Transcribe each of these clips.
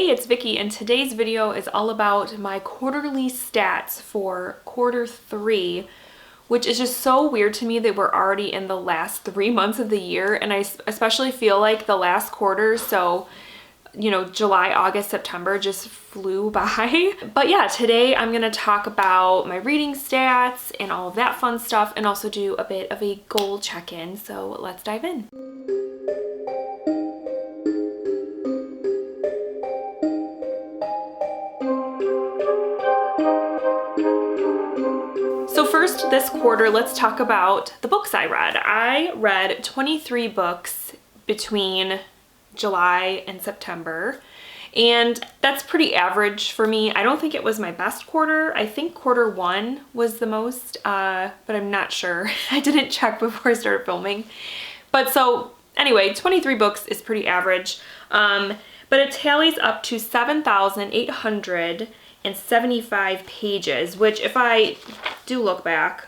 Hey, it's Vicky, and today's video is all about my quarterly stats for quarter 3, which is just so weird to me that we're already in the last 3 months of the year, and I especially feel like the last quarter, so July, August, September just flew by. But yeah, today I'm gonna talk about my reading stats and all of that fun stuff, and also do a bit of a goal check-in, so let's dive in. So first, this quarter, let's talk about the books I read. I read 23 books between July and September, and that's pretty average for me. I don't think it was my best quarter. I think quarter 1 was the most, but I'm not sure. I didn't check before I started filming. But so anyway, 23 books is pretty average, but it tallies up to 7,875 pages, which if I do look back,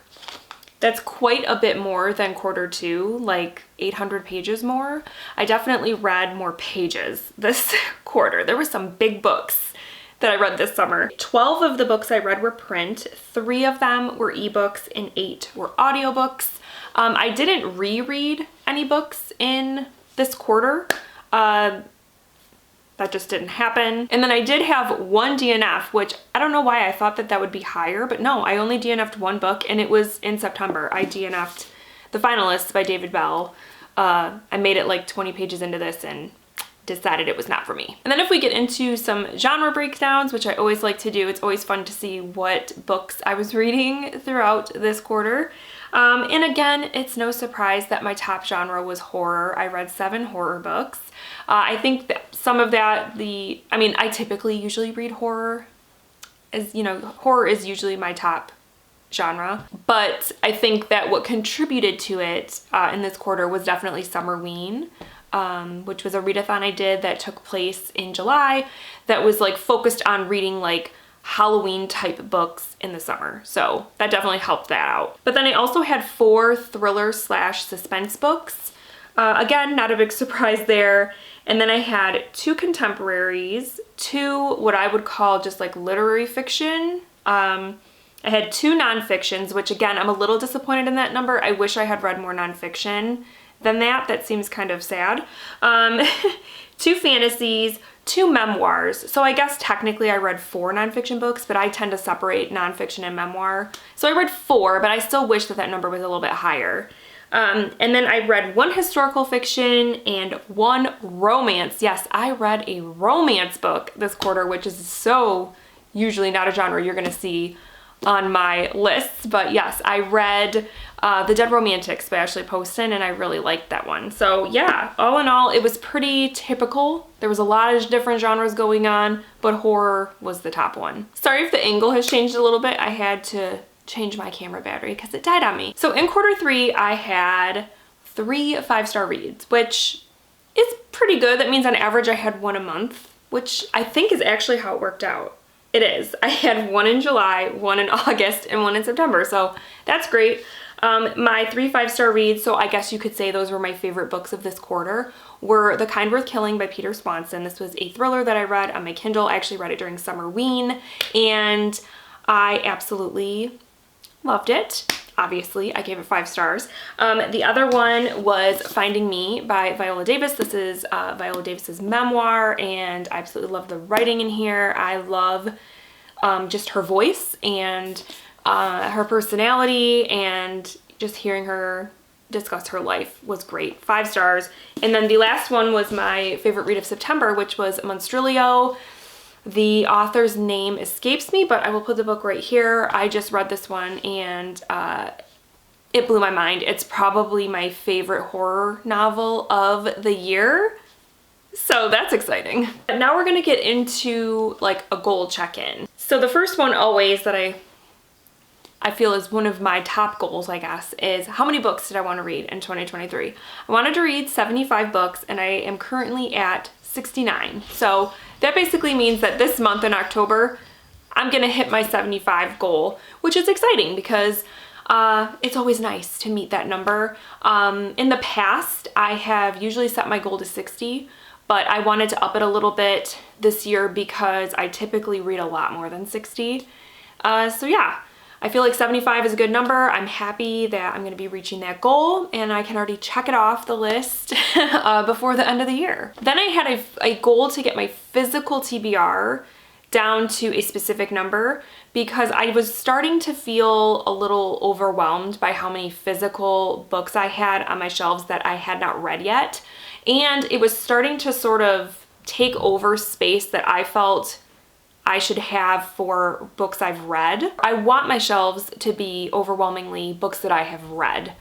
that's quite a bit more than quarter 2, like 800 pages more. I definitely read more pages this quarter. There were some big books that I read this summer. 12 of the books I read were print, 3 of them were ebooks, and 8 were audiobooks. I didn't reread any books in this quarter. That just didn't happen. And then I did have 1 DNF, which I don't know why I thought that that would be higher, but no, I only DNF'd 1 book, and it was in September. I DNF'd The Finalists by David Bell. I made it like 20 pages into this and decided it was not for me. And then if we get into some genre breakdowns, which I always like to do, it's always fun to see what books I was reading throughout this quarter. And again, it's no surprise that my top genre was horror. I read 7 horror books. I think that some of that, I typically usually read horror. Horror is usually my top genre. But I think that what contributed to it in this quarter was definitely Summerween, which was a readathon I did that took place in July that was like focused on reading like Halloween type books in the summer. So that definitely helped that out. But then I also had 4 thriller/suspense books. Again, not a big surprise there. And then I had 2 contemporaries, 2 what I would call just like literary fiction. I had 2 nonfictions, which again, I'm a little disappointed in that number. I wish I had read more nonfiction than that. That seems kind of sad. 2 fantasies, 2 memoirs. So I guess technically I read 4 nonfiction books, but I tend to separate nonfiction and memoir. So I read 4, but I still wish that that number was a little bit higher. And then I read 1 historical fiction and 1 romance. Yes, I read a romance book this quarter, which is so usually not a genre you're gonna see on my lists. But yes, I read The Dead Romantics by Ashley Poston, and I really liked that one. So yeah, all in all, it was pretty typical. There was a lot of different genres going on, but horror was the top one. Sorry if the angle has changed a little bit. I had to change my camera battery because it died on me. So in quarter 3, I had 3 5-star reads, which is pretty good. That means on average I had 1 a month, which I think is actually how it worked out. It is. I had 1 in July, 1 in August, and 1 in September, so that's great. My 3 5-star reads, so I guess you could say those were my favorite books of this quarter, were The Kind Worth Killing by Peter Swanson. This was a thriller that I read on my Kindle. I actually read it during Summerween, and I absolutely loved it. Obviously, I gave it 5 stars. The other one was Finding Me by Viola Davis. This is Viola Davis's memoir, and I absolutely love the writing in here. I love just her voice and her personality, and just hearing her discuss her life was great. 5 stars. And then the last one was my favorite read of September, which was Monstrilio. The author's name escapes me, but I will put the book right here. I just read this one, and it blew my mind. It's probably my favorite horror novel of the year. So that's exciting. Now we're gonna get into like a goal check-in. So the first one always that I feel is one of my top goals, I guess, is how many books did I want to read in 2023? I wanted to read 75 books, and I am currently at 69. So that basically means that this month in October, I'm gonna hit my 75 goal, which is exciting because it's always nice to meet that number. In the past, I have usually set my goal to 60, but I wanted to up it a little bit this year because I typically read a lot more than 60. So yeah, I feel like 75 is a good number. I'm happy that I'm going to be reaching that goal, and I can already check it off the list before the end of the year. Then I had a goal to get my physical TBR down to a specific number because I was starting to feel a little overwhelmed by how many physical books I had on my shelves that I had not read yet. And it was starting to sort of take over space that I felt I should have for books I've read. I want my shelves to be overwhelmingly books that I have read,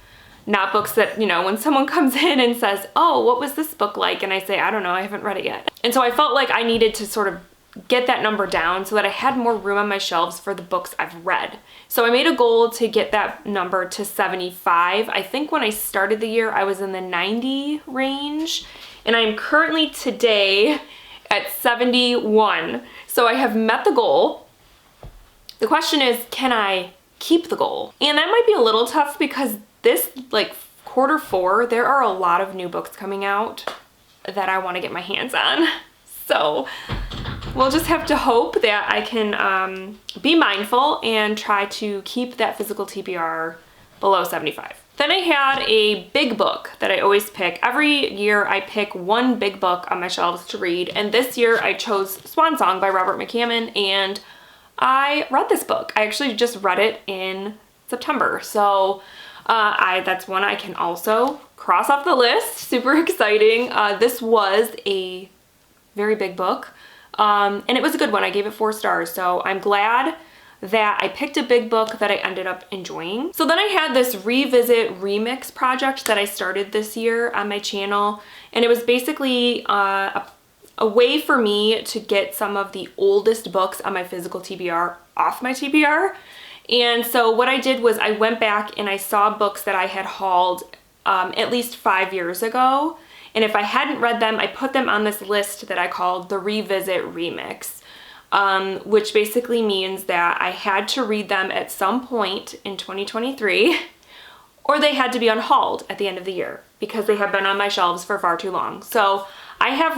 not books that, you know, when someone comes in and says, oh, what was this book like? And I say, I don't know, I haven't read it yet. And so I felt like I needed to sort of get that number down so that I had more room on my shelves for the books I've read. So I made a goal to get that number to 75. I think when I started the year, I was in the 90 range, and I am currently today at 71. So I have met the goal. The question is, can I keep the goal? And that might be a little tough because this, like, Q4, there are a lot of new books coming out that I want to get my hands on. So we'll just have to hope that I can be mindful and try to keep that physical TBR below 75. Then I had a big book that I always pick. Every year I pick one big book on my shelves to read, and this year I chose Swan Song by Robert McCammon, and I read this book. I actually just read it in September, so that's one I can also cross off the list. Super exciting. This was a very big book, and it was a good one. I gave it 4 stars, so I'm glad that I picked a big book that I ended up enjoying. So then I had this revisit remix project that I started this year on my channel, and it was basically a way for me to get some of the oldest books on my physical TBR off my TBR. And so what I did was I went back and I saw books that I had hauled at least 5 years ago, and if I hadn't read them, I put them on this list that I called the Revisit Remix. Which basically means that I had to read them at some point in 2023, or they had to be unhauled at the end of the year because they have been on my shelves for far too long. So I had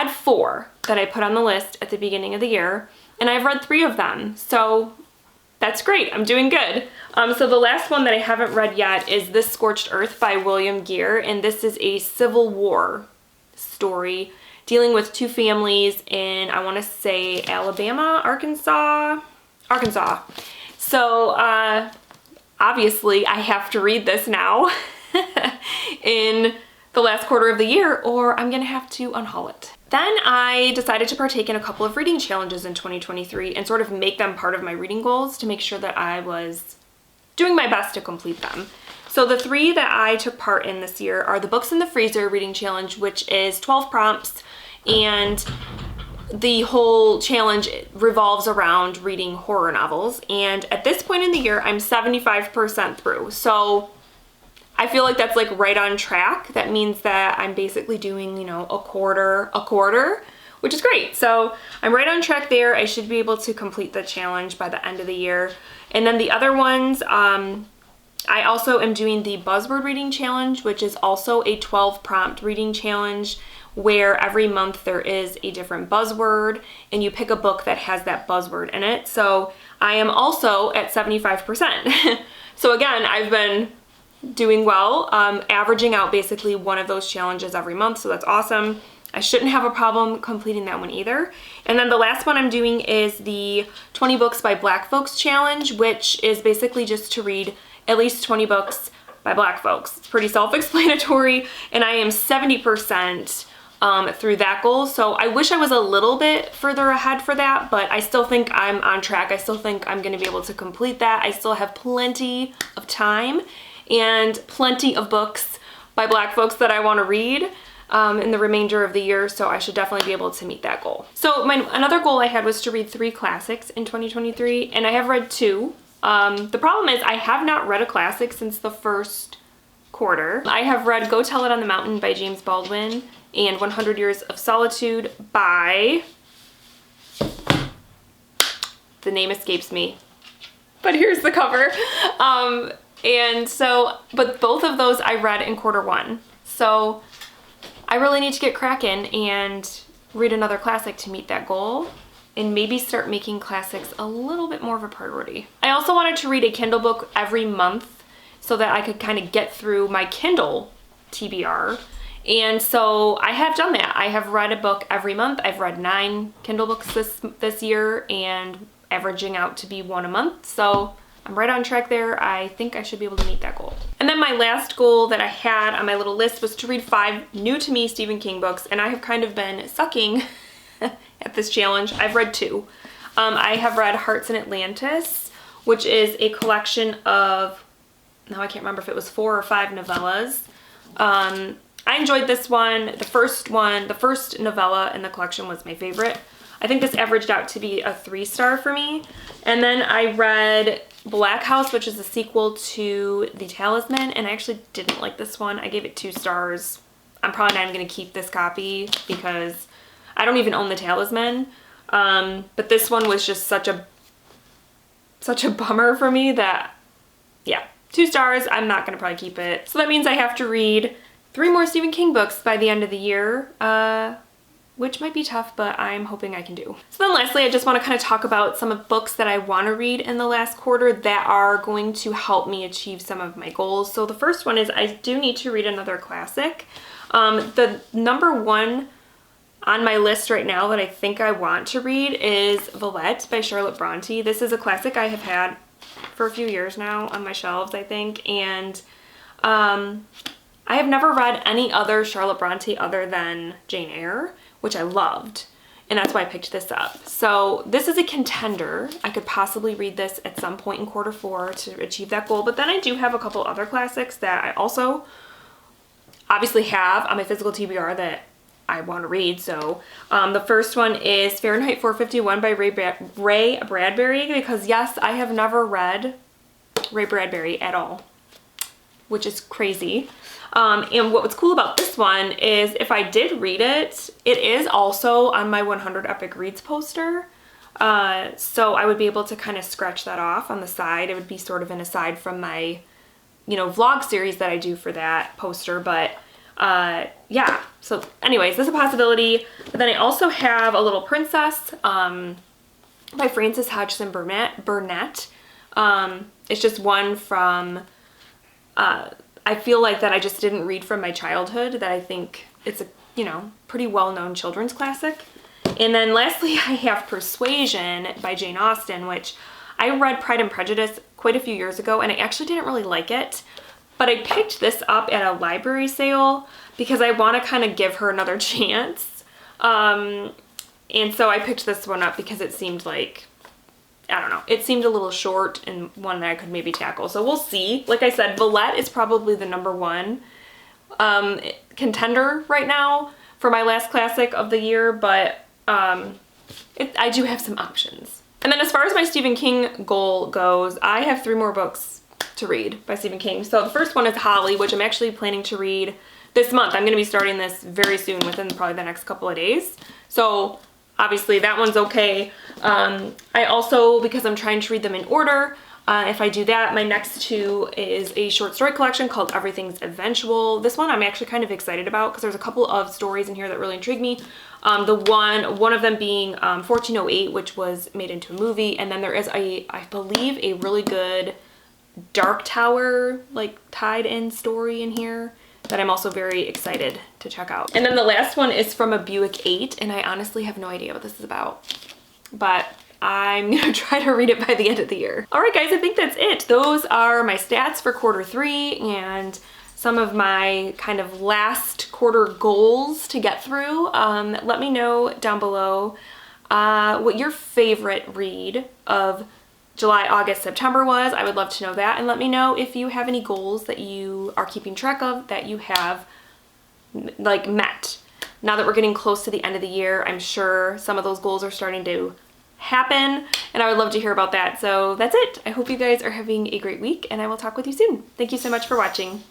4 that I put on the list at the beginning of the year, and I've read 3 of them. So that's great. I'm doing good. So the last one that I haven't read yet is This Scorched Earth by William Gere, and this is a Civil War story dealing with 2 families in, I want to say, Alabama, Arkansas. So obviously I have to read this now in the last quarter of the year, or I'm gonna have to unhaul it. Then I decided to partake in a couple of reading challenges in 2023 and sort of make them part of my reading goals to make sure that I was doing my best to complete them. So the 3 that I took part in this year are the Books in the Freezer reading challenge, which is 12 prompts, and the whole challenge revolves around reading horror novels. And at this point in the year, I'm 75% through. So I feel like that's like right on track. That means that I'm basically doing, you know, a quarter, which is great. So I'm right on track there. I should be able to complete the challenge by the end of the year. And then the other ones, I also am doing the Buzzword Reading Challenge, which is also a 12 prompt reading challenge where every month there is a different buzzword and you pick a book that has that buzzword in it. So I am also at 75%. So again, I've been doing well, averaging out basically one of those challenges every month, so that's awesome. I shouldn't have a problem completing that one either. And then the last one I'm doing is the 20 Books by Black Folks Challenge, which is basically just to read at least 20 books by Black folks. It's pretty self-explanatory, and I am 70% through that goal. So I wish I was a little bit further ahead for that, but I still think I'm on track. I still think I'm gonna be able to complete that. I still have plenty of time and plenty of books by Black folks that I wanna read in the remainder of the year, so I should definitely be able to meet that goal. So another goal I had was to read 3 classics in 2023, and I have read 2. The problem is I have not read a classic since the first quarter. I have read Go Tell It on the Mountain by James Baldwin and 100 Years of Solitude by, the name escapes me, but here's the cover. But both of those I read in quarter 1. So I really need to get cracking and read another classic to meet that goal, and maybe start making classics a little bit more of a priority. I also wanted to read a Kindle book every month so that I could kind of get through my Kindle TBR. And so I have done that. I have read a book every month. I've read 9 Kindle books this year, and averaging out to be 1 a month. So I'm right on track there. I think I should be able to meet that goal. And then my last goal that I had on my little list was to read 5 new to me Stephen King books, and I have kind of been sucking at this challenge. I've read 2. I have read Hearts in Atlantis, which is a collection of, now I can't remember if it was 4 or 5 novellas. I enjoyed this one. The first novella in the collection was my favorite. I think this averaged out to be a 3-star for me. And then I read Black House, which is a sequel to The Talisman, and I actually didn't like this one. I gave it 2 stars. I'm probably not even going to keep this copy because I don't even own The Talisman. But this one was just such a bummer for me that, yeah, 2 stars. I'm not going to probably keep it. So that means I have to read 3 more Stephen King books by the end of the year, which might be tough, but I'm hoping I can do. So then lastly, I just want to kind of talk about some of books that I want to read in the last quarter that are going to help me achieve some of my goals. So the first one is I do need to read another classic. The number 1 on my list right now that I think I want to read is Villette by Charlotte Bronte. This is a classic I have had for a few years now on my shelves, I think, and I have never read any other Charlotte Bronte other than Jane Eyre, which I loved, and that's why I picked this up. So this is a contender. I could possibly read this at some point in quarter 4 to achieve that goal, but then I do have a couple other classics that I also obviously have on my physical TBR that I want to read. So the first one is Fahrenheit 451 by Ray Bradbury, because yes, I have never read Ray Bradbury at all, which is crazy. And what was cool about this one is if I did read it, it is also on my 100 Epic Reads poster. So I would be able to kind of scratch that off on the side. It would be sort of an aside from my, vlog series that I do for that poster. But yeah, so anyways, this is a possibility. But then I also have A Little Princess by Frances Hodgson Burnett. It's just one from... I feel like that I just didn't read from my childhood, that I think it's a, pretty well-known children's classic. And then lastly, I have Persuasion by Jane Austen, which I read Pride and Prejudice quite a few years ago, and I actually didn't really like it. But I picked this up at a library sale because I want to kind of give her another chance. And so I picked this one up because it seemed like, I don't know, it seemed a little short and one that I could maybe tackle. So we'll see. Like I said, Villette is probably the number 1 contender right now for my last classic of the year, but I do have some options. And then as far as my Stephen King goal goes, I have 3 more books to read by Stephen King. So the first one is Holly, which I'm actually planning to read this month. I'm going to be starting this very soon, within probably the next couple of days. So obviously that one's okay. I also, because I'm trying to read them in order, if I do that, my next 2 is a short story collection called Everything's Eventual. This one I'm actually kind of excited about because there's a couple of stories in here that really intrigue me. One of them being 1408, which was made into a movie, and then there is I believe a really good Dark Tower, like, tied in story in here that I'm also very excited to check out. And then the last one is From a Buick 8, and I honestly have no idea what this is about, but I'm gonna try to read it by the end of the year. All right, guys, I think that's it. Those are my stats for quarter 3 and some of my kind of last quarter goals to get through. Let me know down below what your favorite read of July, August, September was. I would love to know that, and let me know if you have any goals that you are keeping track of that you have like met. Now that we're getting close to the end of the year, I'm sure some of those goals are starting to happen, and I would love to hear about that. So that's it. I hope you guys are having a great week, and I will talk with you soon. Thank you so much for watching.